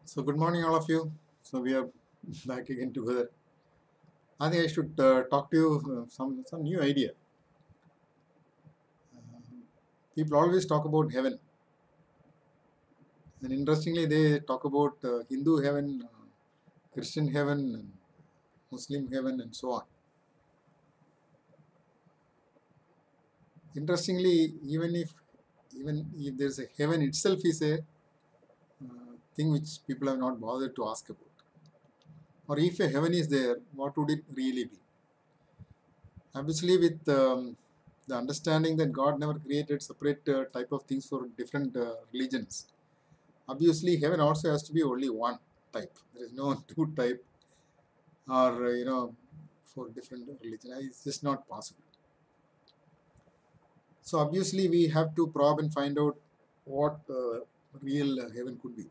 So good morning, all of you. So we are back again together. I think I should talk to you some new idea. People always talk about heaven, and interestingly, they talk about Hindu heaven, Christian heaven, and Muslim heaven, and so on. Interestingly, even if there's a heaven itself is a thing which people have not bothered to ask about. Or if a heaven is there, what would it really be? Obviously, with the understanding that God never created separate type of things for different religions, obviously heaven also has to be only one type. There is no two type or for different religion. It's just not possible. So obviously we have to probe and find out what real heaven could be.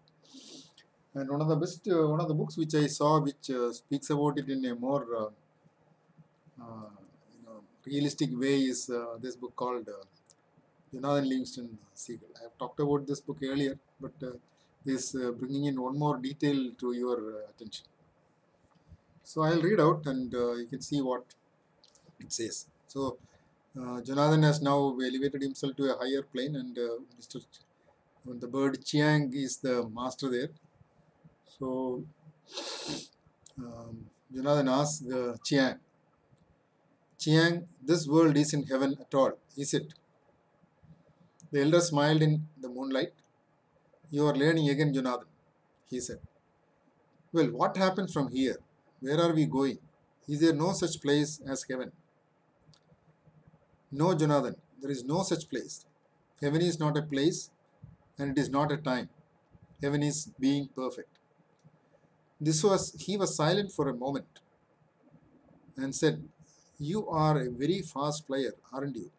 And one of the books which I saw, which speaks about it in a more realistic way, is this book called Jonathan Livingston Seagull. I have talked about this book earlier, but this bringing in one more detail to your attention. So I'll read out and you can see what it says. So Jonathan has now elevated himself to a higher plane, and the bird Chiang is the master there. So Jonathan asks Chiang, this world isn't heaven at all, is it? The elder smiled in the moonlight. You are learning again, Jonathan, he said. Well, what happens from here? Where are we going? Is there no such place as heaven? No, Jonathan, there is no such place. Heaven is not a place and it is not a time. Heaven is being perfect. He was silent for a moment and said, You are a very fast flyer, aren't you?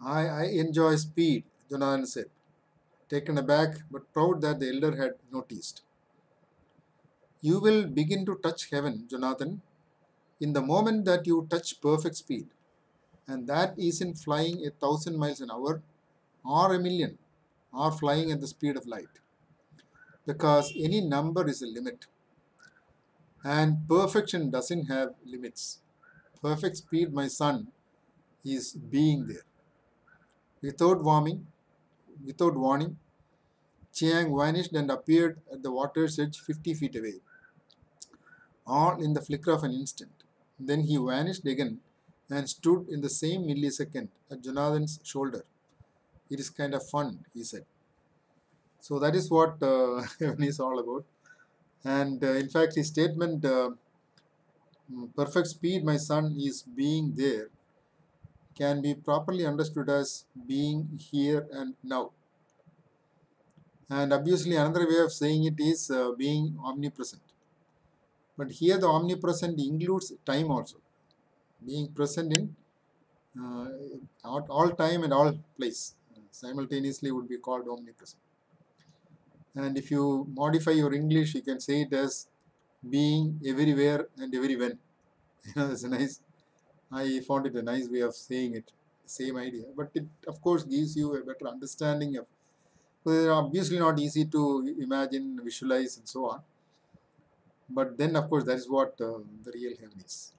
I enjoy speed, Jonathan said, taken aback but proud that the elder had noticed. You will begin to touch heaven, Jonathan, in the moment that you touch perfect speed. And that isn't flying 1,000 miles an hour or a million or flying at the speed of light. Because any number is a limit. And perfection doesn't have limits. Perfect speed, my son, is being there. Without warning, Chiang vanished and appeared at the water's edge 50 feet away, all in the flicker of an instant. Then he vanished again and stood in the same millisecond at Jonathan's shoulder. It is kind of fun, he said. So that is what heaven is all about. And in fact, his statement, perfect speed, my son, is being there, can be properly understood as being here and now. And obviously, another way of saying it is being omnipresent. But here, the omnipresent includes time also, being present in all time and all place. Simultaneously would be called omnipresent. And if you modify your English, you can say it as being everywhere and everywhen. That's a nice. I found it a nice way of saying it. Same idea, but it of course gives you a better understanding of. So they're obviously not easy to imagine, visualize, and so on. But then, of course, that is what the real heaven is.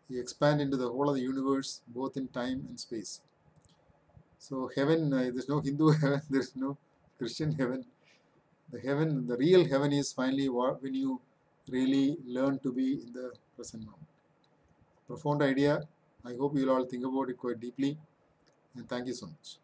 You expand into the whole of the universe, both in time and space. So heaven, there's no Hindu heaven, there's no Christian heaven. The real heaven is finally when you really learn to be in the present moment. Profound idea. I hope you'll all think about it quite deeply. And thank you so much.